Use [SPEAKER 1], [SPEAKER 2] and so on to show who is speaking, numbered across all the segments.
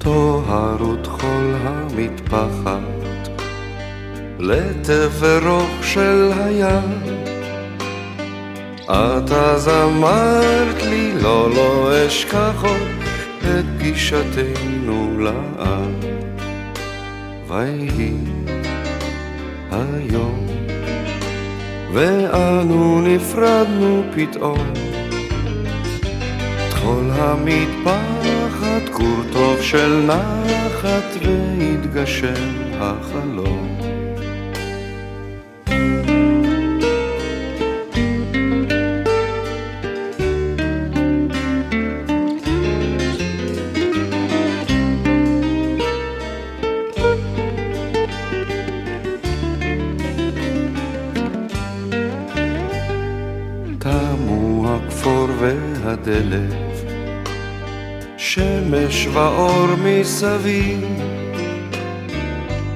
[SPEAKER 1] טוהרות חול המטפחת לתפרו של הים. את אז אמרת לי לא אשכח עוד את פגישתנו לעד. ויהי היום ואנו נפרדנו פתאום. טחול המטפחת, כור טוב של נחת, והתגשם החלום. תמו הכפור והדלת, שמש ואור מסביב,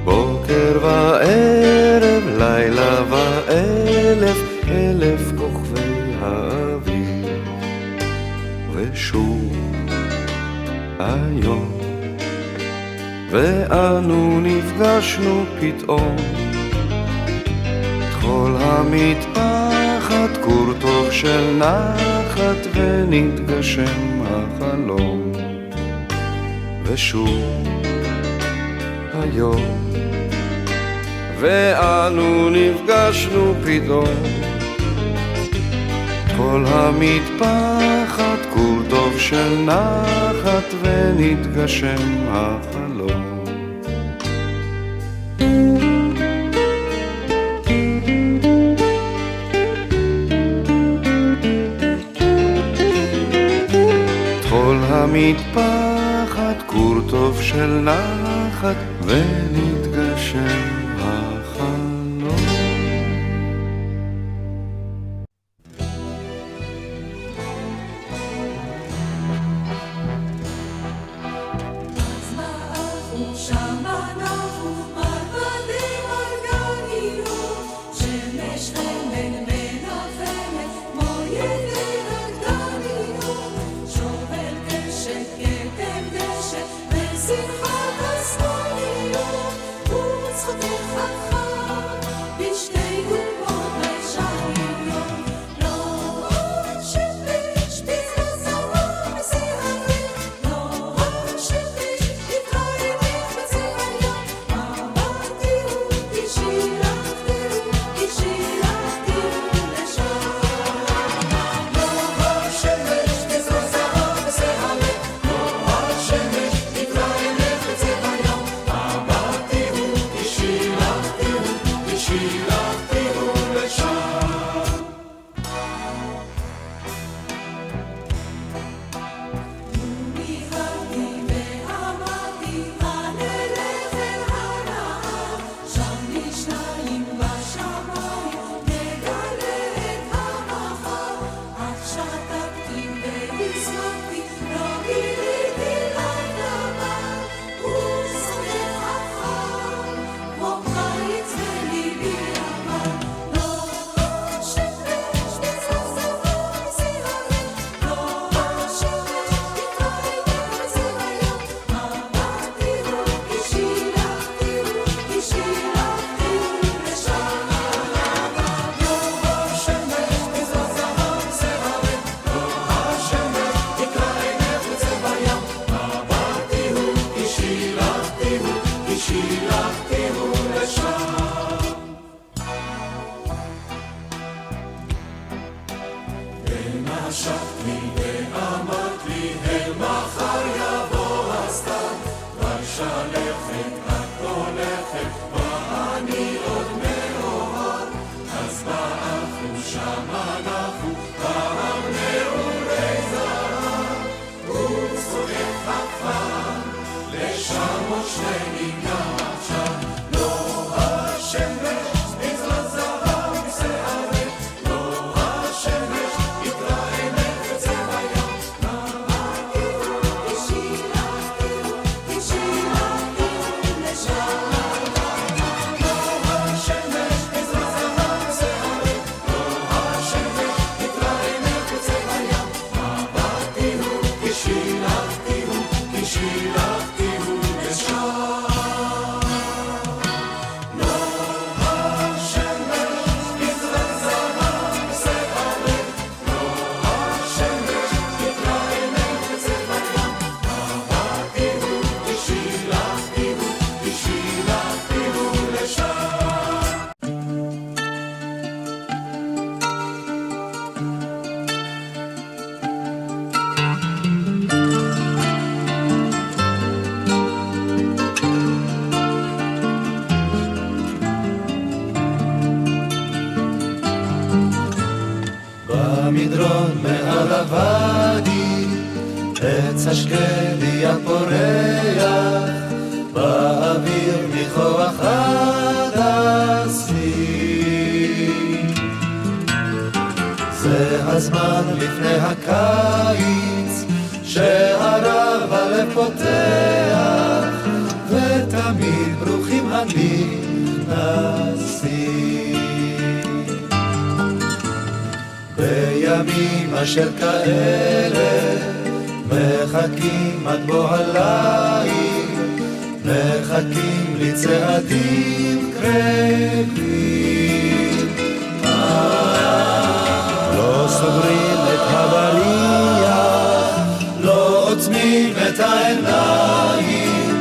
[SPEAKER 1] בוקר וערב, לילה ואלף, אלף כוכבי האביב. ושוב היום, ואנו נפגשנו פתאום. טחול המטפחת, כור טוב של נחת, ונתגשם החלום. ושוב היום, ואנו נפגשנו פתאום. טחול המטפחת, כור טוב של נחת, ונתגשם החלום. טחול המטפחת, כור טוב של נחת, ונתגשם החלום.
[SPEAKER 2] אז אנחנו שם אנחנו מרבדים אורגניות, שמש חמד מנפמת כמו ידיד הקטניות, שובל קשת כתם דשא ושמחת השמאליות, וצחוקך חכם בשתי גומות ושניות. לא עוד שמש בזרזרה בשערים, לא עוד שמש מתראיינת בצל היום, אבל תראו כי שילחתי לשם. לא עוד שמש בזרזרה בשערים, לא עוד שמש מתראיינת בצל היום, אבל תראו כי שילחתי לשם. ניחרתי ועמדתי הנלך אל הנהר, שם משניים בשמיים נגלה את המחר. אך שתקתי והזמנתי, לא גיליתי לך דבר, ושונא חכם כמו קיץ בליבי אמר. לא עוד שמש בזרזרה בשערים, לא עוד שמש מתראיינת בצל היום, אבל תראו כי שילחתי לשם. לא עוד שמש בזרזרה בשערים, לא עוד שמש מתראיינת בצל היום, אבל תראו כי שילחתי לשם. ונשקת לי ואמרת לי, אל מחר יבוא הסתיו, כבר שלכת את הולכת ואני עוד מאוהב. אז אנחנו שם אנחנו פעם נעורי זהב, וצחוקך חכם לשם עוד שנינו גם עכשיו. לא השמש בזרזרה בשערים, לא השמש מתראיינת בצל היום, אבל תראו כי
[SPEAKER 3] עץ השקדי הפורח באוויר מכוח הדסים. זה הזמן לפני הקיץ שהרב הלב פותח, ותמיד ברוכים הנכנסים. בימים אשר כאלה מחכים עד בוא הליל, מחכים לצעדים קרבים. לא סוגרים את הבריח, לא עוצמים את העיניים,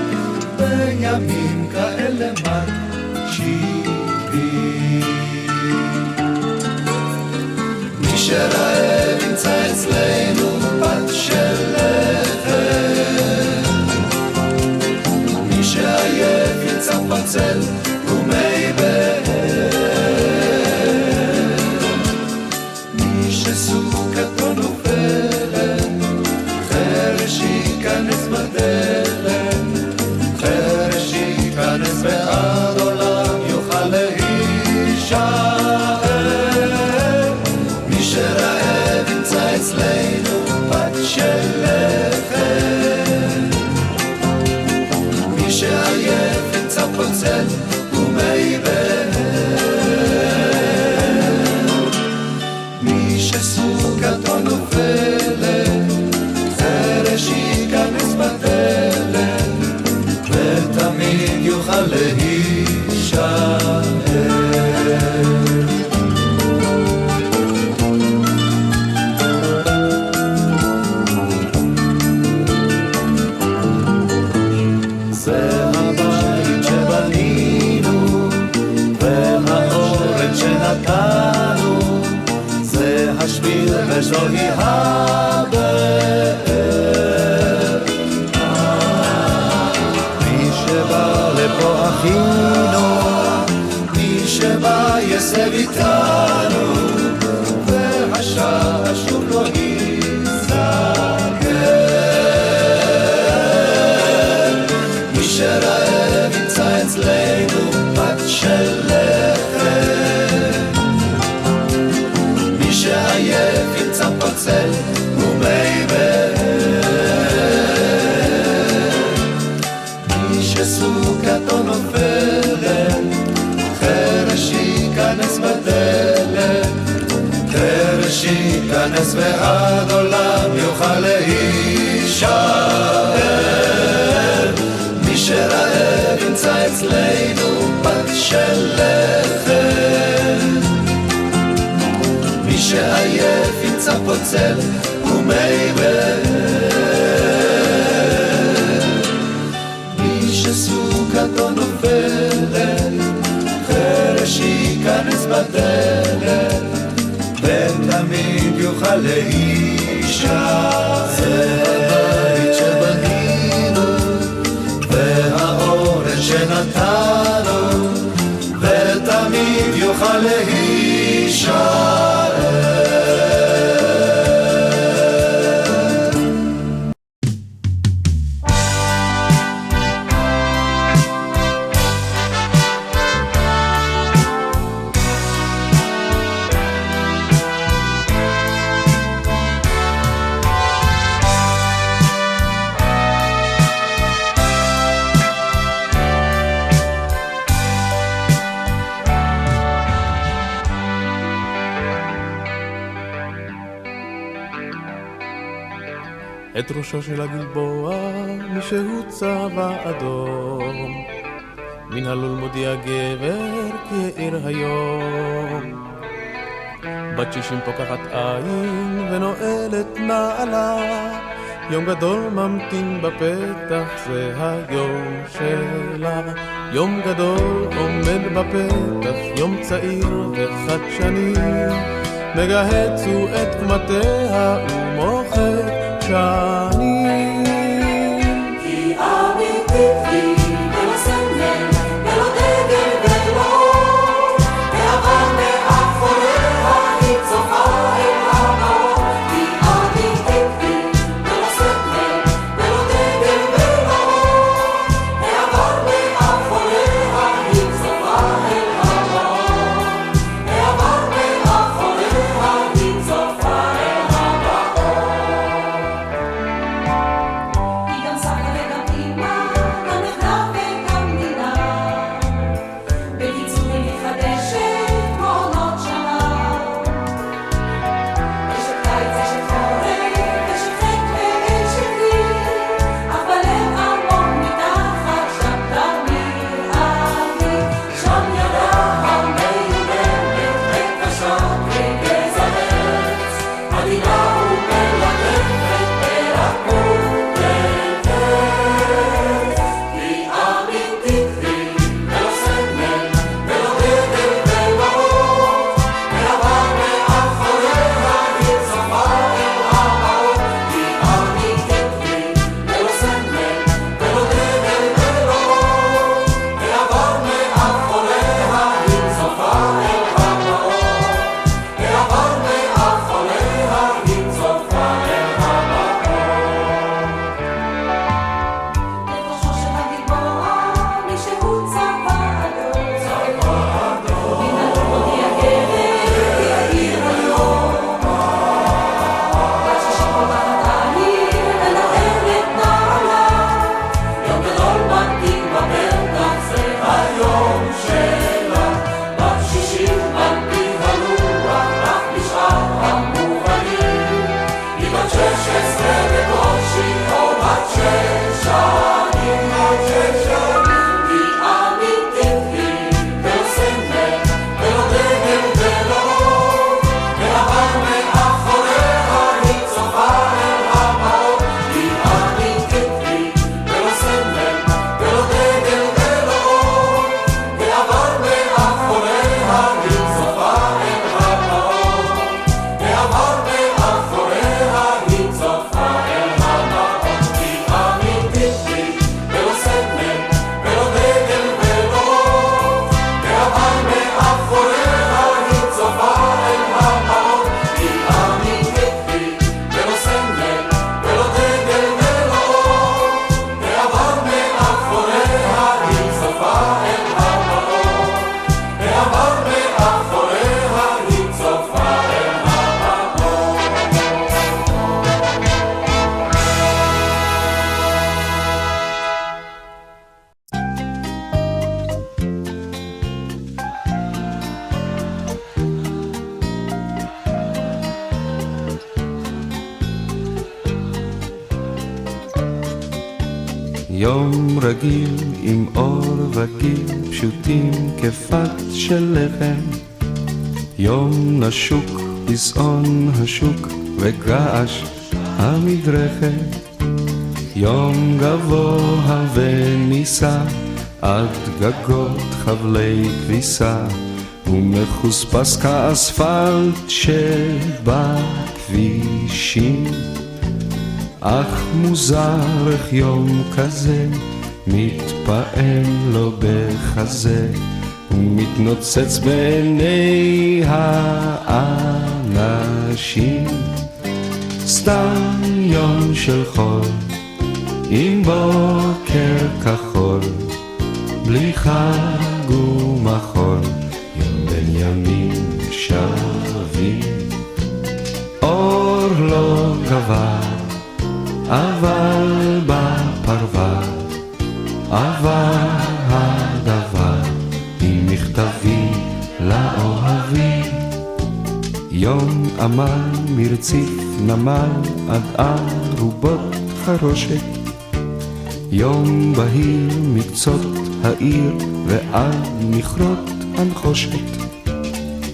[SPEAKER 3] בימים כאלה מקשיבים. מי שרעב ימצא אצלנו פת של לחם, מי שעייף ימצא פצל ומי באר, מי שסוכתו נופלת חרש ייכנס בדלת, חרש ייכנס ועד עולם יוכל להישאר. מי שרעב ימצא אצלנו פת של לחם, מי שעייף ימצא פוצל ומי באר, מי שסוכתו נופלת חרש ייכנס בדלת, ותמיד יוכל להישאר. זה הבית שבנינו והאורן שנתנו, זה השביל וזוהי הבאר. מי שבא לפה אחינו, מי שבא יסב איתנו, והשעה שוב לא ייסגר. מי שרעב ימצא אצלנו פת של לחם, מי שעייף ימצא פצל ומי באר, מי שסוכתו נופלת חרש ייכנס בדלת, חרש ייכנס ועד עולם יוכל להישאר. מי שרעב ימצא אצלנו פת של לחם, מי שעייף ימצא פוצל ומי באר, מי שסוכתו נופלת חרש ייכנס בדלת, ותמיד יוכל להישאר. זה הבית שבנינו והאורן שנתנו, ותמיד יוכל להישאר.
[SPEAKER 4] את ראשו של הגלבוע מישהו צבע אדום, מן הלול מודיע גבר כי העיר היום. בת 60 פוקחת עין ונועלת נעלה, יום גדול ממתין בפתח, זה היום שלה. יום גדול עומד בפתח, יום צעיר וחדשני, מגהצו את קומתיה ומוחק שנים.
[SPEAKER 2] כי אמיתית היא ולא סמל ולא דגל ולא ועבר מאחוריה היא צופה אל הבאות. כי אמיתית היא ולא סמל
[SPEAKER 1] יום רגיל עם אור וגיל פשוטים כפת של לחם, יום נשוק פסעון השוק וגעש המדרכת, יום גבוה וניסה עד גגות חבלי כביסה ומחוספס כאספלט שבכבישים. אך מוזר איך יום כזה מתפעם לו בחזה ומתנוצץ בעיני האנשים. סתם יום של חול עם בוקר כחול, בלי חג ומחול, יום בין ימים שווים. אור לא גבר אבל בפרווה עבר הדבר עם מכתבי לאוהבים. יום עמל מרציף נמל עד ארובות חרושת, יום בהיר מקצות העיר ועד מכרות הנחושת,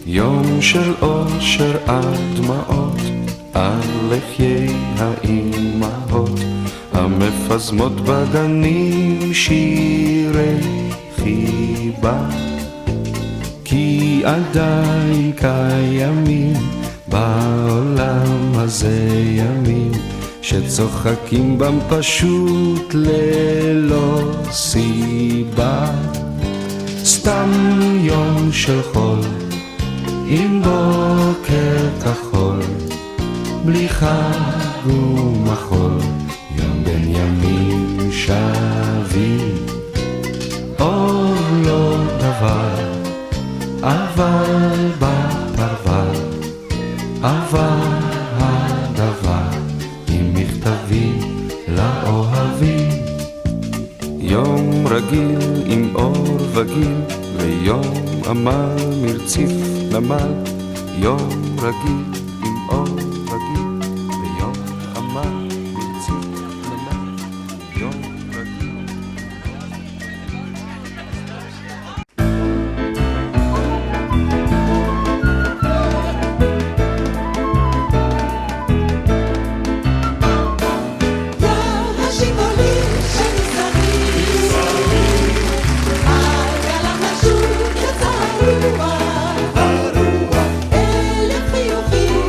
[SPEAKER 1] יום של אושר עד דמעות על לחיי האימהות המפזמות בגנים שירי חיבה. כי עדיין קיימים בעולם הזה ימים שצוחקים בם פשוט ללא סיבה. סתם יום של חול עם בוקר כחול, בלי חג ומחול, יום בין ימים שווים. אור לא דבר אבל בפרווה עבר הדבר עם מכתבי לאוהבים. יום רגיל עם אור וגיל ויום עמל מרציף נמל, יום רגיל עם אור וגיל ויום עמל מרציף נמל, יום רגיל.
[SPEAKER 2] אלף חיוכים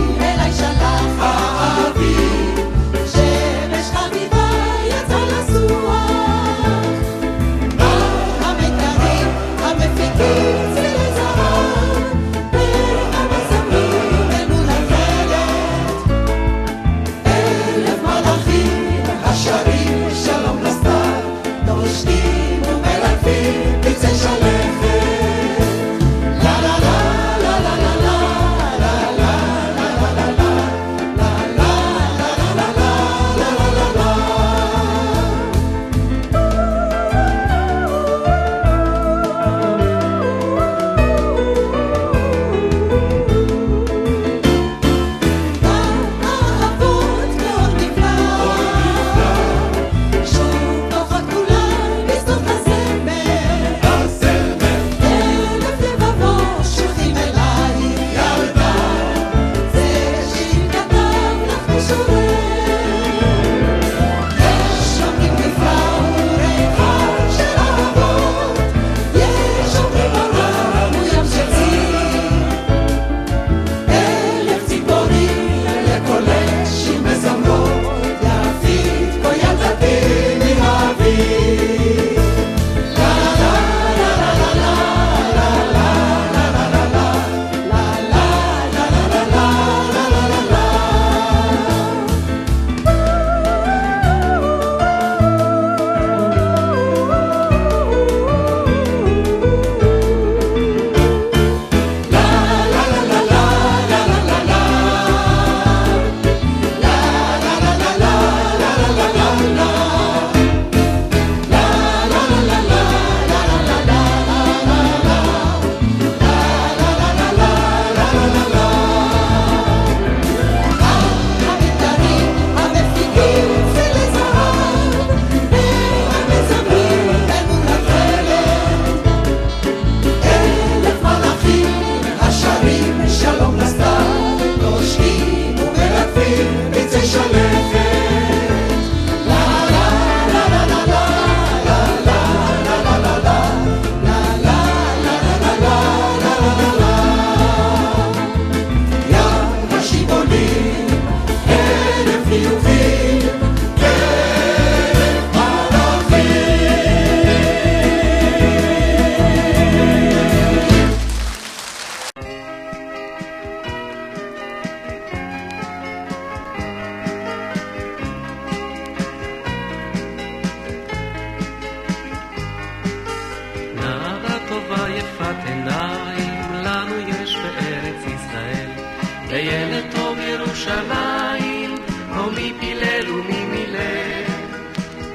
[SPEAKER 5] ישראל וממילא.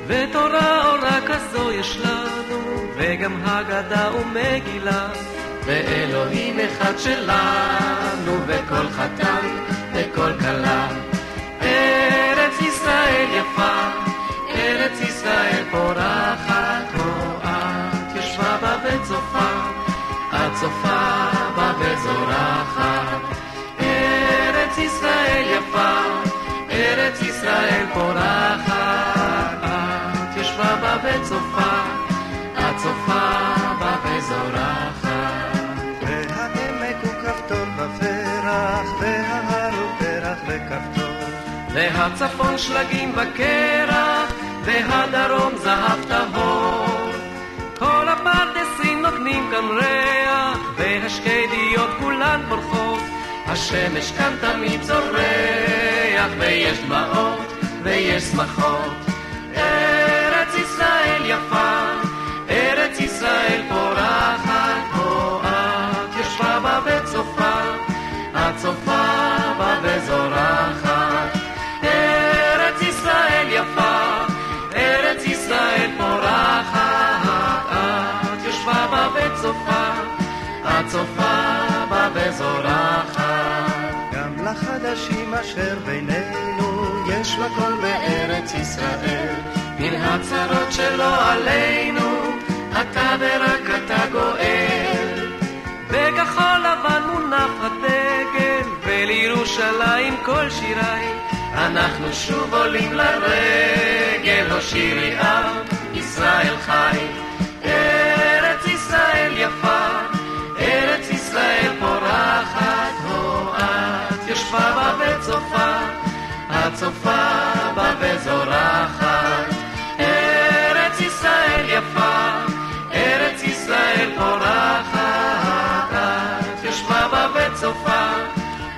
[SPEAKER 5] ותורה אורה כזו יש לנו, וגם הגדה ומגילה, ואלוהים אחד שלנו, וכל חתן וכל כלה. ארץ ישראל יפה, ארץ ישראל פורחת, כה את ישבה בה וצופה, את צופה בה וזורחת. ארץ ישראל יפה, ארץ ישראל פורחת, את ישבה בה וצופה, את צופה בה וזורחת.
[SPEAKER 6] והעמק הוא כפתור בפרח, וההר הוא פרח וכפתור,
[SPEAKER 5] והצפון שלגים בקרח, והדרום זהב טהור. כל הפרדסים נותנים כאן ריח, והשקדיות כולן פורחות, השמש כאן תמיד זורח, ויש דמעות ויש שמחות. ארץ ישראל יפה, ארץ ישראל פורחת, כה את ישבה בה וצופה, את צופה בה וזורחת. ארץ ישראל יפה, ארץ ישראל פורחת, את ישבה בה וצופה, את צופה בה וזורחת.
[SPEAKER 6] גם לחדשים אשר בינינו יש מקום בארץ ישראל,
[SPEAKER 5] מן הצרות שלא עלינו, אתה ורק אתה גואל. בכחול לבן מונף הדגל, ולירושלים כל שיריי, אנחנו שוב עולים לרגל, הושירי עם ישראל חי. ארץ ישראל יפה, ארץ ישראל פורחת, את ישבה בה וצופה, את צופה בה וזורחת. ארץ ישראל יפה, ארץ ישראל פורחת, את ישבה בה וצופה,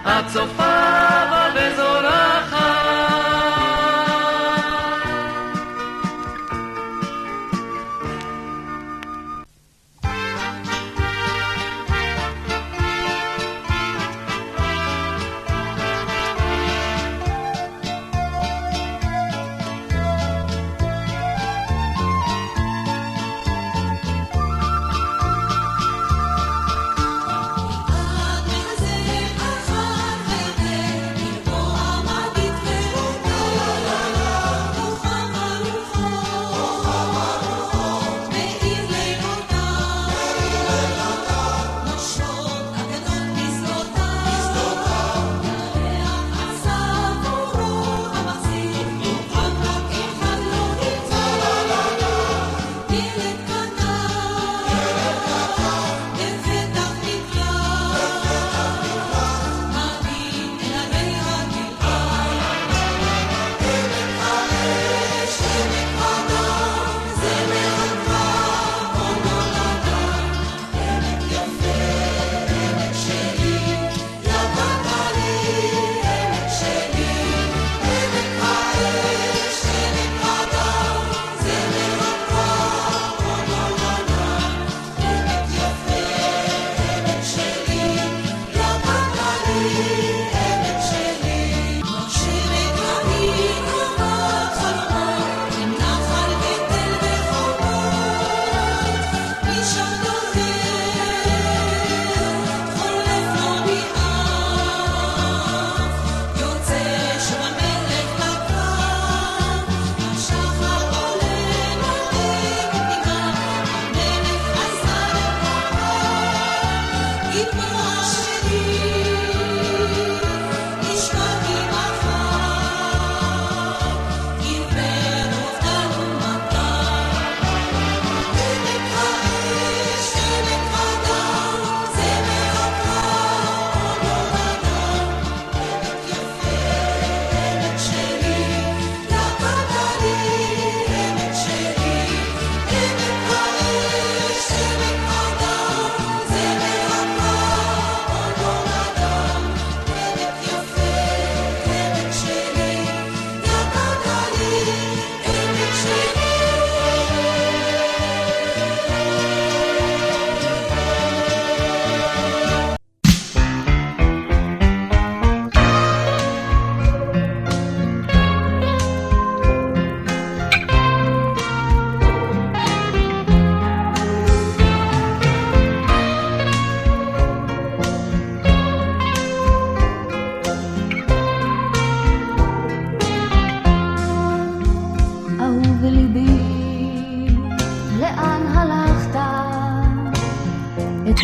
[SPEAKER 5] את צופה בה וזורחת.
[SPEAKER 2] אחר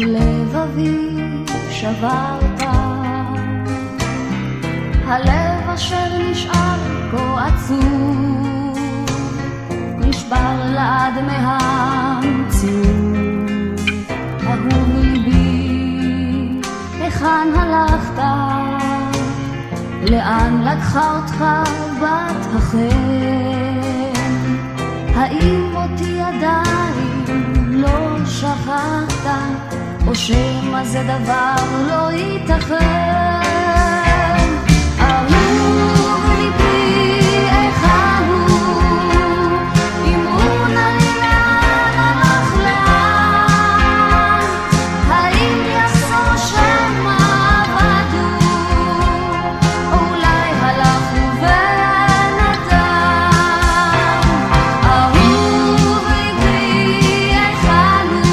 [SPEAKER 7] לבבי שברת, הלב אשר נשאר כה עצוב, נשבר לעד מהמציאות. אהוב ליבי, היכן הלכת? לאן לקחה אותך בת החן? האם אותי עדיין לא שכחת, או שמא זה דבר לא ייתכן? אהוב ליבי, היכן הוא? אמרו נא לי לאן הלך לאן? האם יחזור שמא אבדו, או אולי הלך ובינתיים? אהוב ליבי, היכן הוא?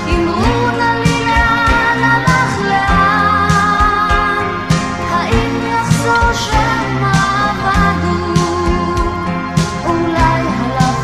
[SPEAKER 7] אמרו נא לי לאן הלך לאן? האם יחזור שמא אבדו, אולי הלך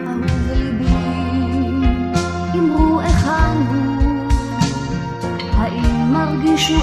[SPEAKER 7] אהוב ליבי, אמרו היכן הוא? האם מרגישו